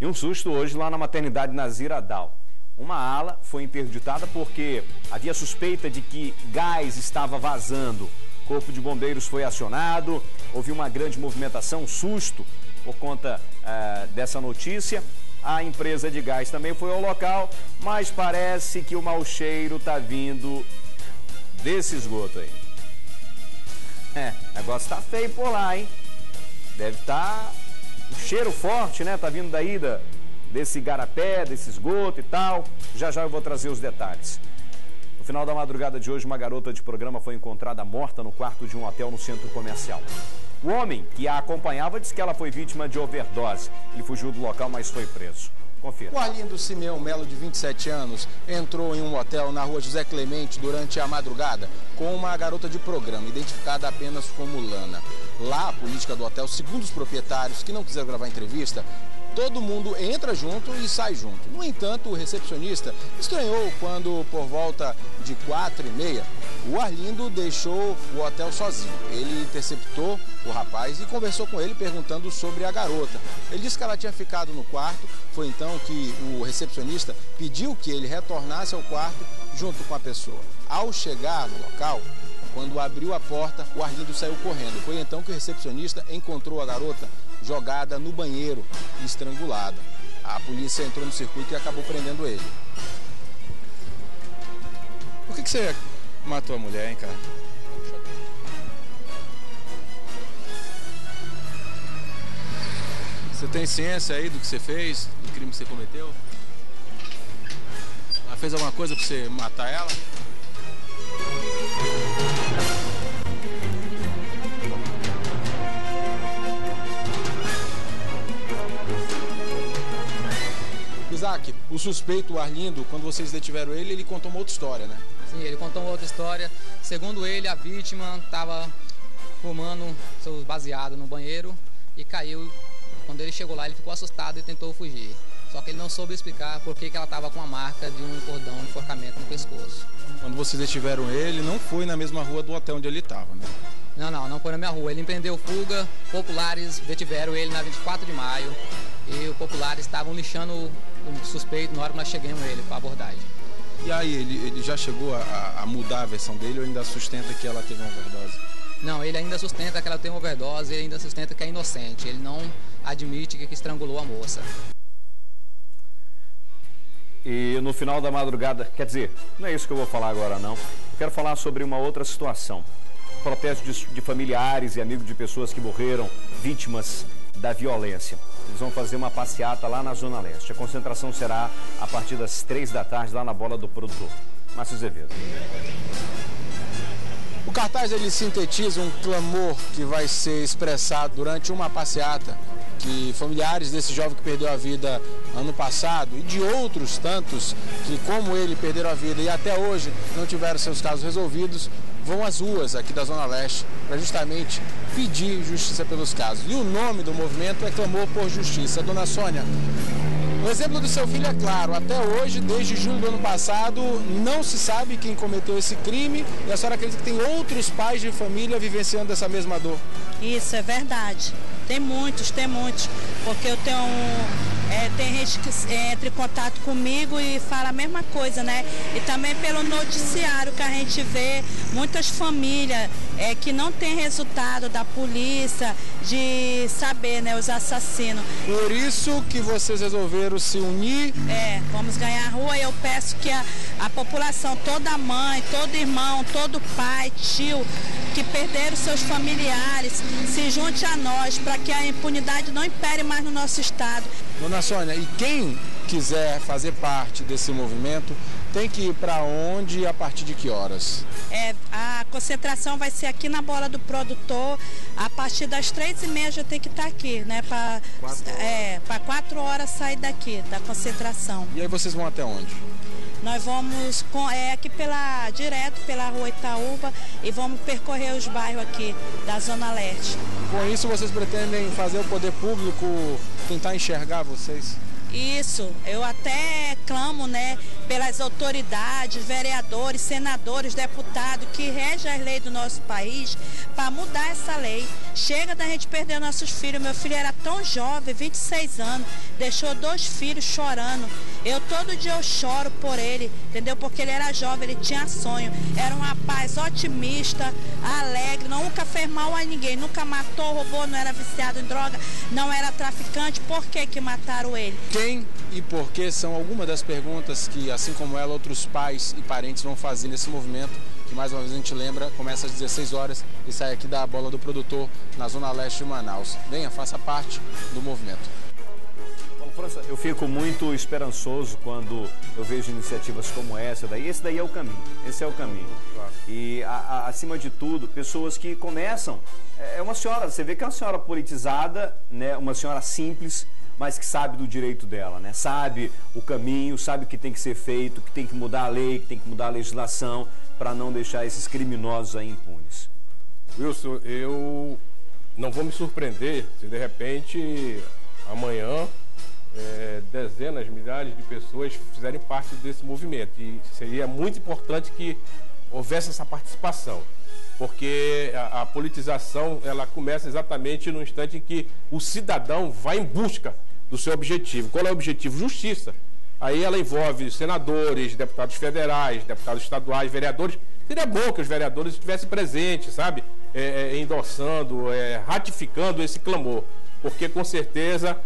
E um susto hoje lá na maternidade Nazir Adal. Uma ala foi interditada porque havia suspeita de que gás estava vazando. O corpo de bombeiros foi acionado, houve uma grande movimentação, susto por conta dessa notícia. A empresa de gás também foi ao local, mas parece que o mau cheiro está vindo desse esgoto aí. O negócio está feio por lá, hein? Deve estar... um cheiro forte, né? Tá vindo daí desse igarapé, desse esgoto e tal. Já eu vou trazer os detalhes. No final da madrugada de hoje, uma garota de programa foi encontrada morta no quarto de um hotel no centro comercial. O homem que a acompanhava disse que ela foi vítima de overdose. Ele fugiu do local, mas foi preso. Confira. O Arlindo Simeão Melo, de 27 anos, entrou em um hotel na rua José Clemente durante a madrugada com uma garota de programa, identificada apenas como Lana. Lá, a política do hotel, segundo os proprietários que não quiseram gravar entrevista, todo mundo entra junto e sai junto. No entanto, o recepcionista estranhou quando, por volta de 4h30, o Arlindo deixou o hotel sozinho. Ele interceptou o rapaz e conversou com ele perguntando sobre a garota. Ele disse que ela tinha ficado no quarto. Foi então que o recepcionista pediu que ele retornasse ao quarto junto com a pessoa. Ao chegar no local, quando abriu a porta, o Arlindo saiu correndo. Foi então que o recepcionista encontrou a garota jogada no banheiro e estrangulada. A polícia entrou no circuito e acabou prendendo ele. Por que você matou a mulher, hein, cara? Você tem ciência aí do que você fez, do crime que você cometeu? Ela fez alguma coisa pra você matar ela? Isaac, o suspeito, o Arlindo, quando vocês detiveram ele contou uma outra história, né? Sim, ele contou uma outra história. Segundo ele, a vítima estava fumando seus baseados no banheiro e caiu. Quando ele chegou lá, ele ficou assustado e tentou fugir. Só que ele não soube explicar por que ela estava com a marca de um cordão de enforcamento no pescoço. Quando vocês detiveram ele, não foi na mesma rua do hotel onde ele estava, né? Não foi na minha rua. Ele empreendeu fuga, populares detiveram ele na 24 de maio e os populares estavam lixando o suspeito na hora que nós chegamos ele para abordagem. E aí, ele já chegou a mudar a versão dele ou ainda sustenta que ela teve uma overdose? Não, ele ainda sustenta que ela tem uma overdose, ele ainda sustenta que é inocente, ele não admite que estrangulou a moça. E no final da madrugada, quer dizer, não é isso que eu vou falar agora não, eu quero falar sobre uma outra situação. Protesto de familiares e amigos de pessoas que morreram vítimas da violência. Eles vão fazer uma passeata lá na Zona Leste. A concentração será a partir das 3 da tarde lá na Bola do Produtor. Márcio Azevedo. O cartaz ele sintetiza um clamor que vai ser expressado durante uma passeata que familiares desse jovem que perdeu a vida ano passado e de outros tantos que, como ele, perderam a vida e até hoje não tiveram seus casos resolvidos, vão às ruas aqui da Zona Leste para justamente pedir justiça pelos casos. E o nome do movimento é Clamor por Justiça. Dona Sônia, o exemplo do seu filho é claro. Até hoje, desde julho do ano passado, não se sabe quem cometeu esse crime e a senhora acredita que tem outros pais de família vivenciando essa mesma dor? Isso é verdade. Tem muitos, porque eu tenho tem gente que entra em contato comigo e fala a mesma coisa, né? E também pelo noticiário que a gente vê, muitas famílias que não tem resultado da polícia de saber, né, os assassinos. Por isso que vocês resolveram se unir? Vamos ganhar a rua e eu peço que a população, toda mãe, todo irmão, todo pai, tio, que perderam seus familiares, se junte a nós para que a impunidade não impere mais no nosso estado. Dona Sônia, e quem quiser fazer parte desse movimento tem que ir para onde e a partir de que horas? A concentração vai ser aqui na Bola do Produtor, a partir das 3h30 já tem que estar aqui, né? Para 4 horas sair daqui, da concentração. E aí vocês vão até onde? Nós vamos aqui direto pela Rua Itaúba e vamos percorrer os bairros aqui da Zona Leste. Com isso vocês pretendem fazer o poder público tentar enxergar vocês? Isso, eu até clamo, né, pelas autoridades, vereadores, senadores, deputados que regem as leis do nosso país para mudar essa lei. Chega da gente perder nossos filhos. Meu filho era tão jovem, 26 anos, deixou 2 filhos chorando. Todo dia eu choro por ele, entendeu? Porque ele era jovem, ele tinha sonho. Era um rapaz otimista, alegre, nunca fez mal a ninguém, nunca matou, roubou, não era viciado em droga, não era traficante. Por que mataram ele? Quem e por que são algumas das perguntas que, assim como ela, outros pais e parentes vão fazer nesse movimento, que mais uma vez a gente lembra, começa às 16 horas e sai aqui da Bola do Produtor, na Zona Leste de Manaus. Venha, faça parte do movimento. Paulo França, eu fico muito esperançoso quando eu vejo iniciativas como essa daí. Esse daí é o caminho, esse é o caminho. Claro. E, acima de tudo, pessoas que começam... É uma senhora, você vê que é uma senhora politizada, né? Uma senhora simples, mas que sabe do direito dela, né? Sabe o caminho, sabe o que tem que ser feito, que tem que mudar a lei, que tem que mudar a legislação para não deixar esses criminosos aí impunes. Wilson, eu não vou me surpreender se de repente amanhã dezenas, milhares de pessoas fizerem parte desse movimento. E seria muito importante que houvesse essa participação, porque a politização ela começa exatamente no instante em que o cidadão vai em busca do seu objetivo. Qual é o objetivo? Justiça. Aí ela envolve senadores, deputados federais, deputados estaduais, vereadores. Seria bom que os vereadores estivessem presentes, sabe? Endossando, ratificando esse clamor. Porque, com certeza,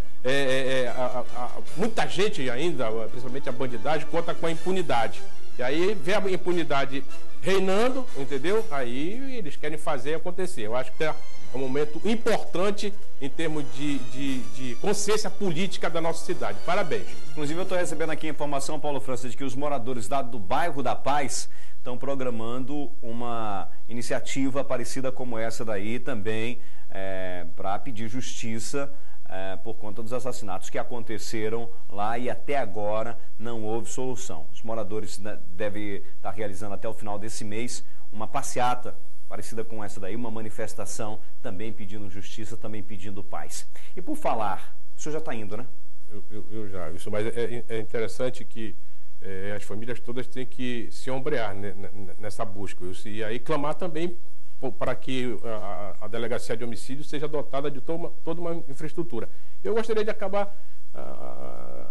muita gente ainda, principalmente a bandidagem, conta com a impunidade. E aí vê a impunidade reinando, entendeu? Aí eles querem fazer acontecer. Eu acho que é um momento importante em termos de consciência política da nossa cidade. Parabéns. Inclusive, eu estou recebendo aqui a informação, Paulo França, de que os moradores do bairro da Paz estão programando uma iniciativa parecida como essa daí também, para pedir justiça por conta dos assassinatos que aconteceram lá e até agora não houve solução. Os moradores devem estar realizando até o final desse mês uma passeata parecida com essa daí, uma manifestação também pedindo justiça, também pedindo paz. E por falar, o senhor já está indo, né? Eu já, isso, mas é interessante que as famílias todas têm que se ombrear nessa busca, e aí clamar também para que a delegacia de homicídio seja dotada de toda uma infraestrutura. Eu gostaria de acabar a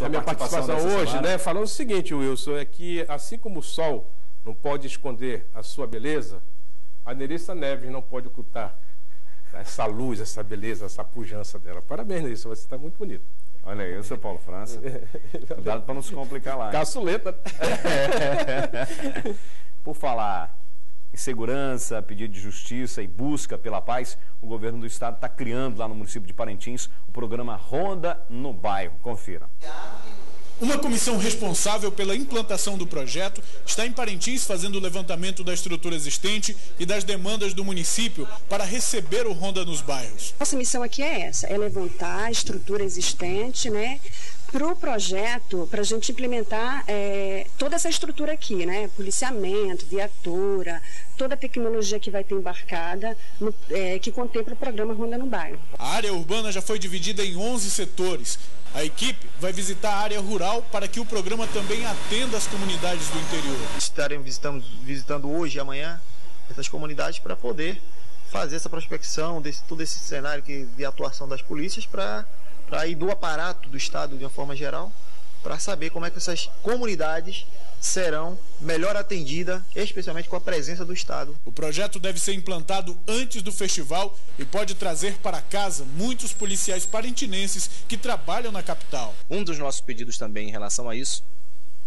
minha participação hoje, né, falando o seguinte, Wilson, é que assim como o sol não pode esconder a sua beleza, a Nerissa Neves não pode ocultar essa luz, essa beleza, essa pujança dela. Parabéns, Nerissa, você está muito bonito. Olha aí, seu Paulo França. Cuidado para não se complicar lá. Caçuleta. Por falar em segurança, pedido de justiça e busca pela paz, o governo do estado está criando lá no município de Parintins o programa Ronda no Bairro. Confira. Uma comissão responsável pela implantação do projeto está em Parintins fazendo o levantamento da estrutura existente e das demandas do município para receber o Ronda nos bairros. Nossa missão aqui é essa, é levantar a estrutura existente, né, para o projeto, para a gente implementar toda essa estrutura aqui, né, policiamento, viatura, toda a tecnologia que vai ter embarcada, que contempla o programa Ronda no Bairro. A área urbana já foi dividida em 11 setores. A equipe vai visitar a área rural para que o programa também atenda as comunidades do interior. Estaremos visitando hoje e amanhã essas comunidades para poder fazer essa prospecção, todo esse cenário de atuação das polícias para ir do aparato do Estado de uma forma geral, para saber como é que essas comunidades serão melhor atendidas, especialmente com a presença do Estado. O projeto deve ser implantado antes do festival e pode trazer para casa muitos policiais parintinenses que trabalham na capital. Um dos nossos pedidos também em relação a isso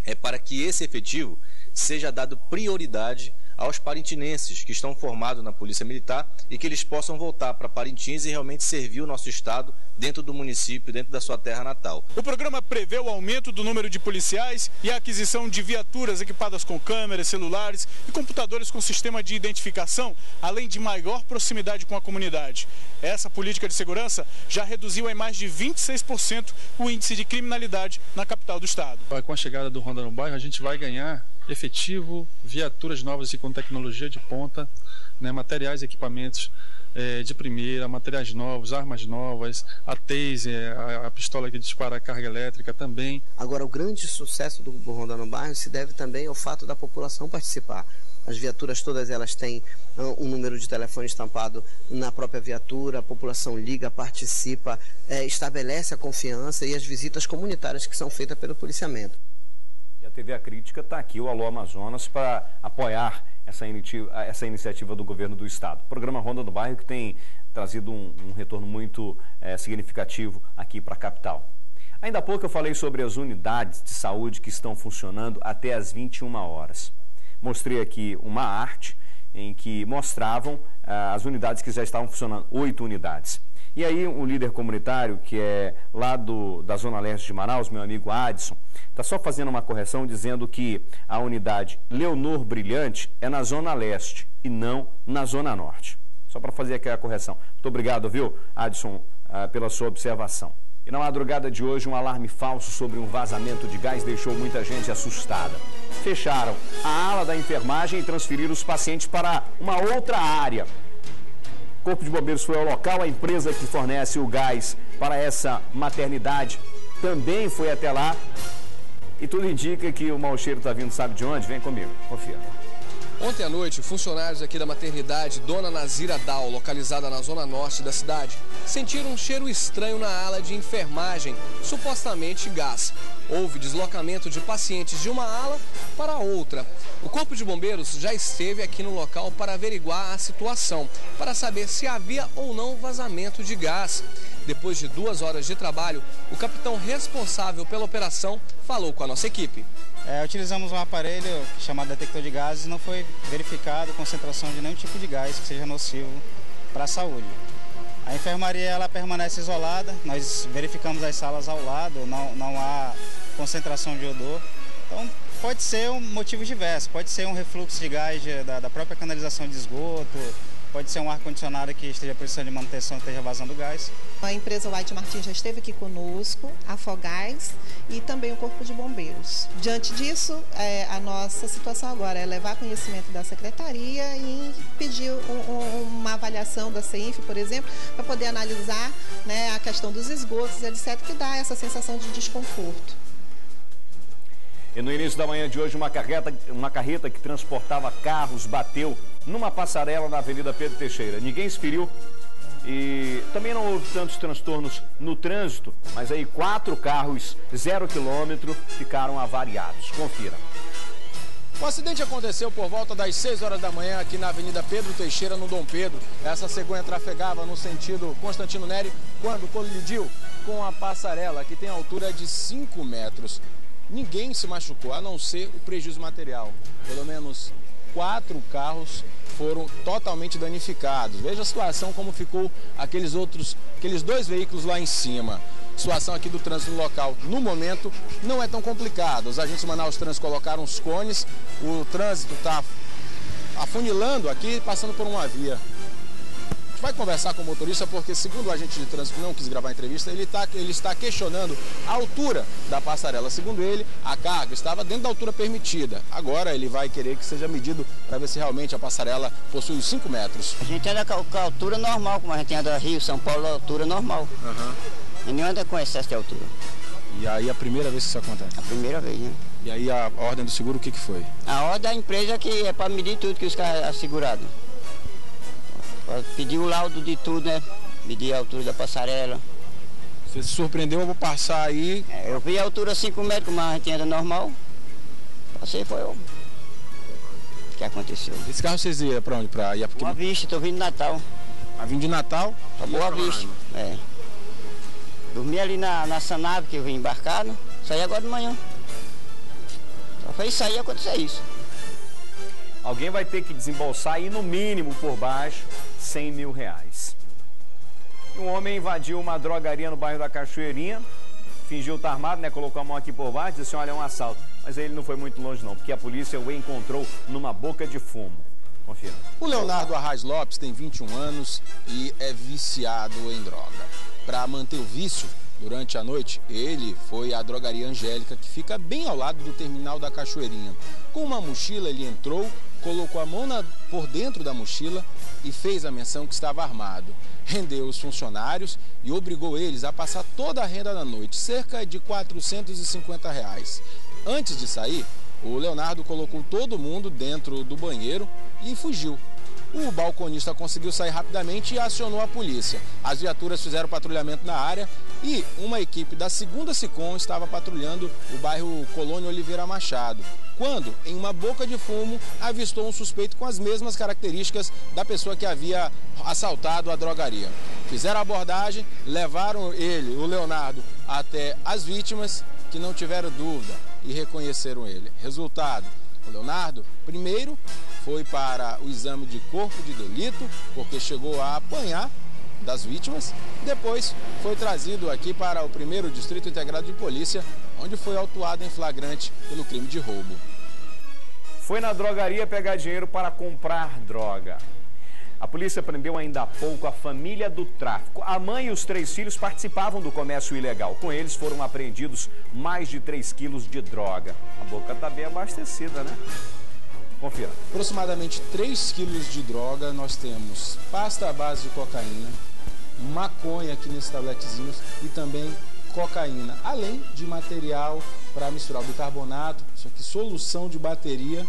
é para que esse efetivo seja dado prioridade aos parintinenses que estão formados na Polícia Militar e que eles possam voltar para Parintins e realmente servir o nosso Estado dentro do município, dentro da sua terra natal. O programa prevê o aumento do número de policiais e a aquisição de viaturas equipadas com câmeras, celulares e computadores com sistema de identificação, além de maior proximidade com a comunidade. Essa política de segurança já reduziu em mais de 26% o índice de criminalidade na capital do Estado. Com a chegada do Ronda no Bairro, a gente vai ganhar efetivo, viaturas novas e com tecnologia de ponta, né, materiais e equipamentos de primeira, materiais novos, armas novas, a taser, a pistola que dispara a carga elétrica também. Agora, o grande sucesso do Ronda no Bairro se deve também ao fato da população participar. As viaturas todas elas têm um número de telefone estampado na própria viatura, a população liga, participa, estabelece a confiança e as visitas comunitárias que são feitas pelo policiamento. E a TV A Crítica está aqui, o Alô Amazonas, para apoiar essa iniciativa do governo do estado. O programa Ronda do Bairro que tem trazido um retorno muito significativo aqui para a capital. Ainda há pouco eu falei sobre as unidades de saúde que estão funcionando até às 21 horas. Mostrei aqui uma arte em que mostravam as unidades que já estavam funcionando, 8 unidades. E aí um líder comunitário, que é lá da Zona Leste de Manaus, meu amigo Adson, está só fazendo uma correção dizendo que a unidade Leonor Brilhante é na Zona Leste e não na Zona Norte. Só para fazer aqui a correção. Muito obrigado, viu, Adson, pela sua observação. E na madrugada de hoje, um alarme falso sobre um vazamento de gás deixou muita gente assustada. Fecharam a ala da enfermagem e transferiram os pacientes para uma outra área. O Corpo de Bombeiros foi ao local, a empresa que fornece o gás para essa maternidade também foi até lá. E tudo indica que o mau cheiro está vindo, sabe de onde? Vem comigo, confia. Ontem à noite, funcionários aqui da maternidade Dona Nazira Dal, localizada na zona norte da cidade, sentiram um cheiro estranho na ala de enfermagem, supostamente gás. Houve deslocamento de pacientes de uma ala para outra. O Corpo de Bombeiros já esteve aqui no local para averiguar a situação, para saber se havia ou não vazamento de gás. Depois de 2 horas de trabalho, o capitão responsável pela operação falou com a nossa equipe. Utilizamos um aparelho chamado detector de gases e não foi verificado concentração de nenhum tipo de gás que seja nocivo para a saúde. A enfermaria ela permanece isolada, nós verificamos as salas ao lado, não há concentração de odor. Então pode ser um motivo diverso, pode ser um refluxo de gás da própria canalização de esgoto, Pode ser um ar-condicionado que esteja precisando de manutenção, esteja vazando gás. A empresa White Martins já esteve aqui conosco, a Afogás e também o Corpo de Bombeiros. Diante disso, a nossa situação agora é levar conhecimento da Secretaria e pedir uma avaliação da CEINF, por exemplo, para poder analisar, né, a questão dos esgotos, etc., que dá essa sensação de desconforto. E no início da manhã de hoje, uma carreta que transportava carros bateu numa passarela na Avenida Pedro Teixeira. Ninguém se feriu e também não houve tantos transtornos no trânsito, mas aí 4 carros 0 km ficaram avariados. Confira. O acidente aconteceu por volta das 6 horas da manhã aqui na Avenida Pedro Teixeira, no Dom Pedro. Essa cegonha trafegava no sentido Constantino Neri quando colidiu com a passarela, que tem altura de 5 metros. Ninguém se machucou, a não ser o prejuízo material. Pelo menos 4 carros foram totalmente danificados. Veja a situação como ficou aqueles 2 veículos lá em cima. Situação aqui do trânsito no local, no momento, não é tão complicado. Os agentes Manaus Trânsito colocaram os cones, o trânsito está afunilando aqui, passando por uma via. A gente vai conversar com o motorista porque, segundo o agente de trânsito que não quis gravar a entrevista, ele está questionando a altura da passarela. Segundo ele, a carga estava dentro da altura permitida. Agora ele vai querer que seja medido para ver se realmente a passarela possui os 5 metros. A gente anda com a altura normal, como a gente anda Rio, São Paulo, a altura normal. E não anda com excesso de altura. E aí a primeira vez que isso acontece? A primeira vez, né? E aí a ordem do seguro, o que foi? A ordem da empresa que é para medir tudo que os carros assegurados. Pedir o laudo de tudo, né? Medir a altura da passarela. Você se surpreendeu ao passar aí? Eu vi a altura 5 metros, como a gente anda normal. Passei, foi o que aconteceu. Esse carro vocês iam para onde? Boa Vista, estou vindo de Natal. Ah, vindo de Natal? Pra Boa Vista, é. Dormi ali na Sanave, que eu vim embarcado. Saí agora de manhã. Só foi sair e acontecer isso. Alguém vai ter que desembolsar aí no mínimo por baixo R$100 mil. E um homem invadiu uma drogaria no bairro da Cachoeirinha, fingiu estar armado, né? Colocou a mão aqui por baixo e disse assim, olha, é um assalto. Mas ele não foi muito longe não, porque a polícia o encontrou numa boca de fumo. Confira. O Leonardo Arraes Lopes tem 21 anos e é viciado em droga. Para manter o vício, durante a noite, ele foi à drogaria Angélica, que fica bem ao lado do terminal da Cachoeirinha. Com uma mochila, ele entrou, colocou a mão por dentro da mochila e fez a menção que estava armado. Rendeu os funcionários e obrigou eles a passar toda a renda da noite, cerca de R$450. Antes de sair, o Leonardo colocou todo mundo dentro do banheiro e fugiu. O balconista conseguiu sair rapidamente e acionou a polícia. As viaturas fizeram patrulhamento na área e uma equipe da 2ª SICOM estava patrulhando o bairro Colônia Oliveira Machado, quando, em uma boca de fumo, avistou um suspeito com as mesmas características da pessoa que havia assaltado a drogaria. Fizeram a abordagem, levaram o Leonardo, até as vítimas, que não tiveram dúvida e reconheceram ele. Resultado, o Leonardo, primeiro, foi para o exame de corpo de delito, porque chegou a apanhar das vítimas. Depois foi trazido aqui para o 1º Distrito Integrado de Polícia, onde foi autuado em flagrante pelo crime de roubo. Foi na drogaria pegar dinheiro para comprar droga. A polícia prendeu ainda há pouco a família do tráfico. A mãe e os 3 filhos participavam do comércio ilegal. Com eles foram apreendidos mais de 3 quilos de droga. A boca está bem abastecida, né? Confira. Aproximadamente 3 quilos de droga. Nós temos pasta à base de cocaína, maconha aqui nesses tabletezinhos e também cocaína, além de material para misturar o bicarbonato, isso aqui, solução de bateria,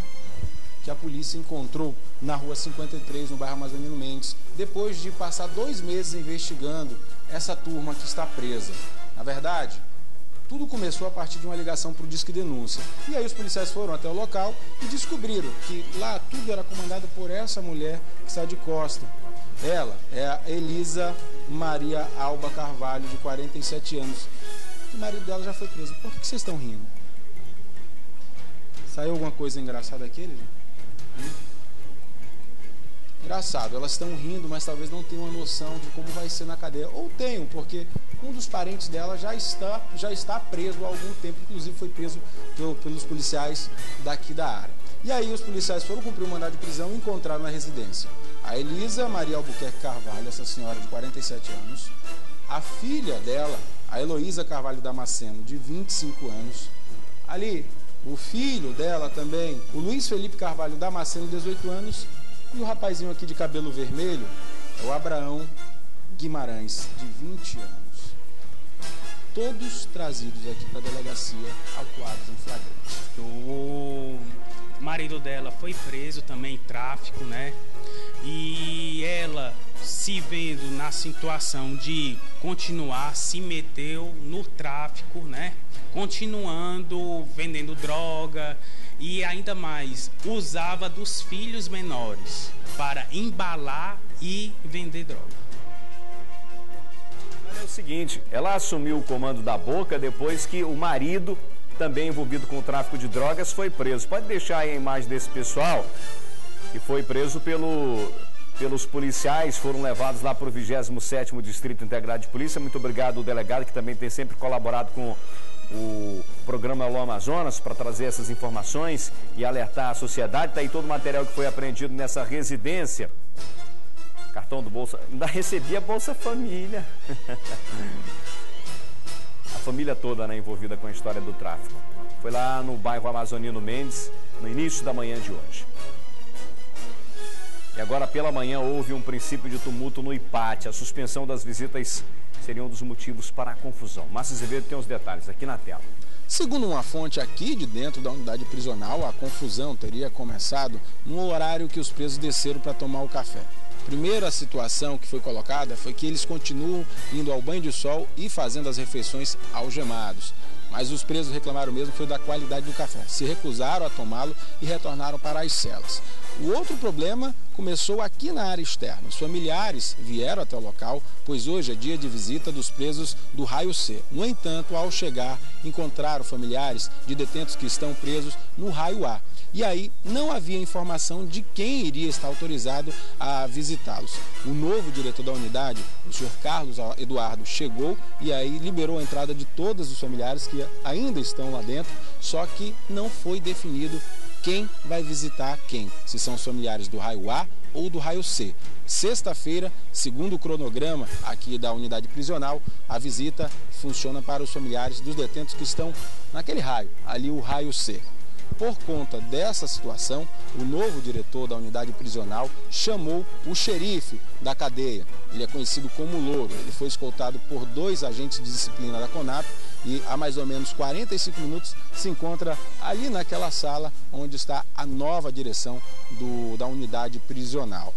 que a polícia encontrou na rua 53, no bairro Amazonino Mendes, depois de passar 2 meses investigando essa turma que está presa. Na verdade, tudo começou a partir de uma ligação para o Disque Denúncia. E aí os policiais foram até o local e descobriram que lá tudo era comandado por essa mulher que está de costa. Ela é a Elisa Maria Alba Carvalho, de 47 anos. O marido dela já foi preso. Por que vocês estão rindo? Saiu alguma coisa engraçada aqui, Elisa? Engraçado, elas estão rindo, mas talvez não tenham uma noção de como vai ser na cadeia. Ou tenham, porque um dos parentes dela já está preso há algum tempo, inclusive foi preso pelos policiais daqui da área. E aí os policiais foram cumprir o mandado de prisão e encontraram na residência A Elisa Maria Albuquerque Carvalho, essa senhora de 47 anos, a filha dela, a Heloísa Carvalho Damasceno, de 25 anos, ali, o filho dela também, o Luiz Felipe Carvalho Damasceno, de 18 anos, e o rapazinho aqui de cabelo vermelho é o Abraão Guimarães, de 20 anos. Todos trazidos aqui para a delegacia, autuados em flagrante. O marido dela foi preso também em tráfico, né? E ela, se vendo na situação de continuar, se meteu no tráfico, né? Continuando vendendo droga e ainda mais usava dos filhos menores para embalar e vender droga. É o seguinte, ela assumiu o comando da Boca depois que o marido, também envolvido com o tráfico de drogas, foi preso. Pode deixar aí a imagem desse pessoal que foi preso pelos policiais, foram levados lá para o 27º Distrito Integrado de Polícia. Muito obrigado ao delegado, que também tem sempre colaborado com o programa Alô Amazonas para trazer essas informações e alertar a sociedade. Está aí todo o material que foi apreendido nessa residência. Cartão do Bolsa, ainda recebi a Bolsa Família. A família toda, né, envolvida com a história do tráfico. Foi lá no bairro Amazonino Mendes, no início da manhã de hoje. E agora pela manhã houve um princípio de tumulto no IPAT. A suspensão das visitas seria um dos motivos para a confusão. Márcio Azevedo tem os detalhes aqui na tela. Segundo uma fonte aqui de dentro da unidade prisional, a confusão teria começado no horário que os presos desceram para tomar o café. Primeira situação que foi colocada foi que eles continuam indo ao banho de sol e fazendo as refeições algemados. Mas os presos reclamaram mesmo foi da qualidade do café. Se recusaram a tomá-lo e retornaram para as celas. O outro problema começou aqui na área externa. Os familiares vieram até o local, pois hoje é dia de visita dos presos do Raio C. No entanto, ao chegar, encontraram familiares de detentos que estão presos no Raio A. E aí não havia informação de quem iria estar autorizado a visitá-los. O novo diretor da unidade, o senhor Carlos Eduardo, chegou e aí liberou a entrada de todos os familiares que ainda estão lá dentro, só que não foi definido quem vai visitar quem, se são os familiares do Raio A ou do Raio C. Sexta-feira, segundo o cronograma aqui da unidade prisional, a visita funciona para os familiares dos detentos que estão naquele raio, ali o Raio C. Por conta dessa situação, o novo diretor da unidade prisional chamou o xerife da cadeia. Ele é conhecido como Louro. Ele foi escoltado por 2 agentes de disciplina da CONAP e há mais ou menos 45 minutos se encontra ali naquela sala onde está a nova direção da unidade prisional.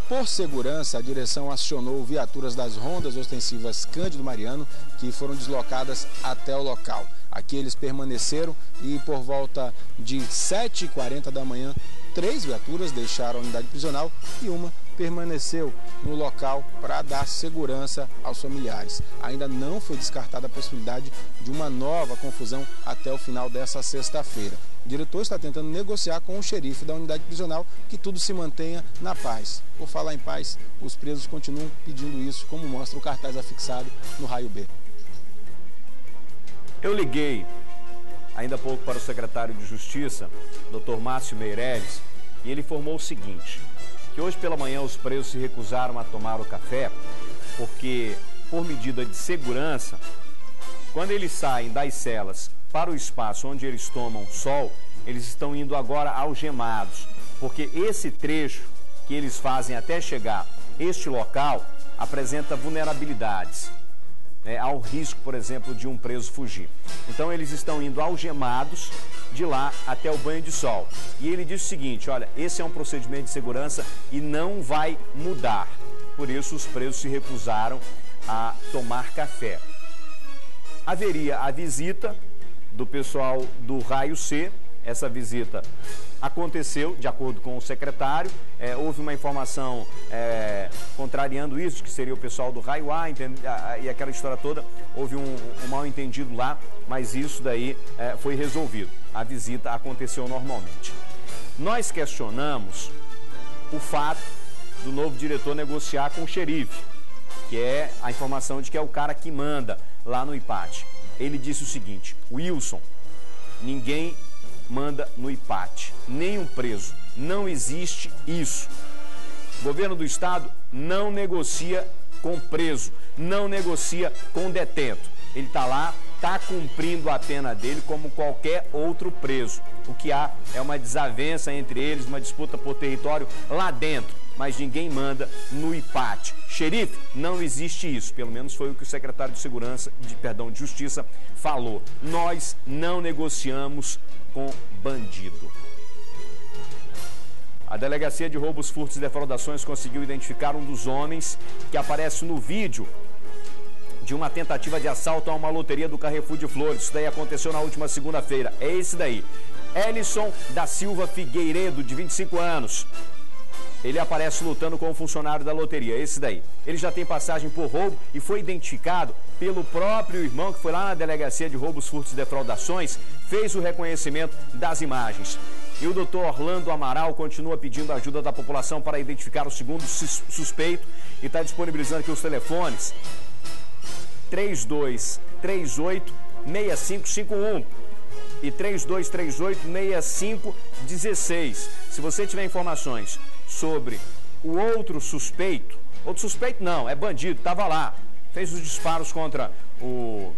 Por segurança, a direção acionou viaturas das rondas ostensivas Cândido Mariano, que foram deslocadas até o local. Aqui eles permaneceram e por volta de 7h40 da manhã, 3 viaturas deixaram a unidade prisional e uma permaneceu no local para dar segurança aos familiares. Ainda não foi descartada a possibilidade de uma nova confusão até o final dessa sexta-feira. O diretor está tentando negociar com o xerife da unidade prisional que tudo se mantenha na paz. Por falar em paz, os presos continuam pedindo isso, como mostra o cartaz afixado no Raio B. Eu liguei ainda há pouco para o secretário de Justiça, Dr. Márcio Meireles, e ele informou o seguinte, que hoje pela manhã os presos se recusaram a tomar o café porque, por medida de segurança, quando eles saem das celas para o espaço onde eles tomam sol, eles estão indo agora algemados, porque esse trecho que eles fazem até chegar este local apresenta vulnerabilidades. Há o risco, por exemplo, de um preso fugir. Então eles estão indo algemados de lá até o banho de sol. E ele diz o seguinte, olha, esse é um procedimento de segurança e não vai mudar. Por isso os presos se recusaram a tomar café. Haveria a visita do pessoal do Raio C. Essa visita aconteceu, de acordo com o secretário, houve uma informação contrariando isso, que seria o pessoal do Raio A, e aquela história toda, houve um mal-entendido lá, mas isso daí foi resolvido. A visita aconteceu normalmente. Nós questionamos o fato do novo diretor negociar com o xerife, que é a informação de que é o cara que manda lá no IPAT. Ele disse o seguinte, Wilson, ninguém manda no IPAT, nenhum preso, não existe isso. O governo do estado não negocia com preso, não negocia com detento. Ele está lá, está cumprindo a pena dele como qualquer outro preso. O que há é uma desavença entre eles, uma disputa por território lá dentro, mas ninguém manda no IPAT. Xerife, não existe isso, pelo menos foi o que o secretário de Justiça falou. Nós não negociamos com bandido. A Delegacia de Roubos, Furtos e Defraudações conseguiu identificar um dos homens que aparece no vídeo de uma tentativa de assalto a uma loteria do Carrefour de Flores. Isso daí aconteceu na última segunda-feira. É esse daí. Elison da Silva Figueiredo, de 25 anos. Ele aparece lutando com o funcionário da loteria, esse daí. Ele já tem passagem por roubo e foi identificado pelo próprio irmão que foi lá na Delegacia de Roubos, Furtos e Defraudações, fez o reconhecimento das imagens. E o doutor Orlando Amaral continua pedindo ajuda da população para identificar o segundo suspeito e está disponibilizando aqui os telefones 3238-6551 e 3238-6516. Se você tiver informações sobre o outro suspeito não, é bandido, estava lá, fez os disparos contra o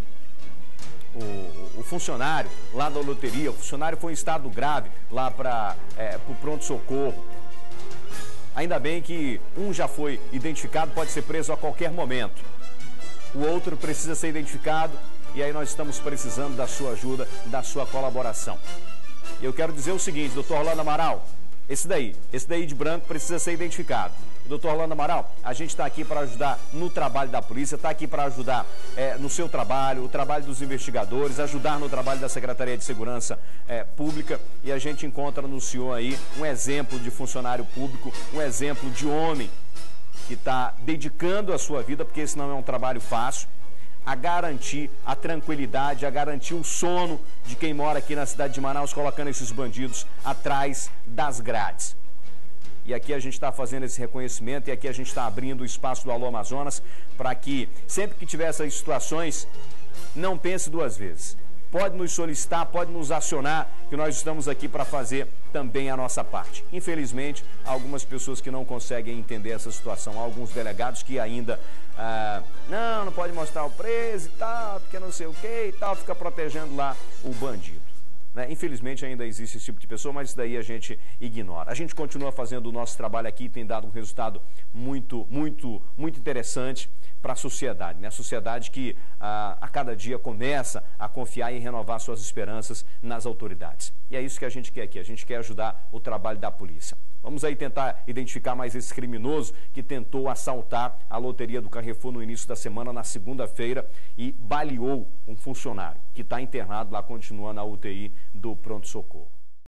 funcionário lá da loteria, o funcionário foi em estado grave lá para o pronto-socorro. Ainda bem que um já foi identificado, pode ser preso a qualquer momento. O outro precisa ser identificado e aí nós estamos precisando da sua ajuda, da sua colaboração. E eu quero dizer o seguinte, doutor Orlando Amaral, esse daí de branco precisa ser identificado. Doutor Orlando Amaral, a gente está aqui para ajudar no trabalho da polícia, está aqui para ajudar no seu trabalho, o trabalho dos investigadores, ajudar no trabalho da Secretaria de Segurança Pública, e a gente encontra no senhor aí um exemplo de funcionário público, um exemplo de homem que está dedicando a sua vida, porque esse não é um trabalho fácil, a garantir a tranquilidade, a garantir o sono de quem mora aqui na cidade de Manaus, colocando esses bandidos atrás das grades. E aqui a gente está fazendo esse reconhecimento e aqui a gente está abrindo o espaço do Alô Amazonas para que, sempre que tiver essas situações, não pense duas vezes. Pode nos solicitar, pode nos acionar, que nós estamos aqui para fazer também a nossa parte. Infelizmente, há algumas pessoas que não conseguem entender essa situação. Há alguns delegados que ainda, não pode mostrar o preso e tal, porque não sei o que e tal, fica protegendo lá o bandido. Né? Infelizmente ainda existe esse tipo de pessoa, mas isso daí a gente ignora. A gente continua fazendo o nosso trabalho aqui e tem dado um resultado muito interessante para a sociedade, né? A sociedade que a cada dia começa a confiar e renovar suas esperanças nas autoridades. E é isso que a gente quer aqui, a gente quer ajudar o trabalho da polícia. Vamos aí tentar identificar mais esse criminoso que tentou assaltar a loteria do Carrefour no início da semana, na segunda-feira, e baleou um funcionário que está internado lá, continua na UTI do pronto-socorro.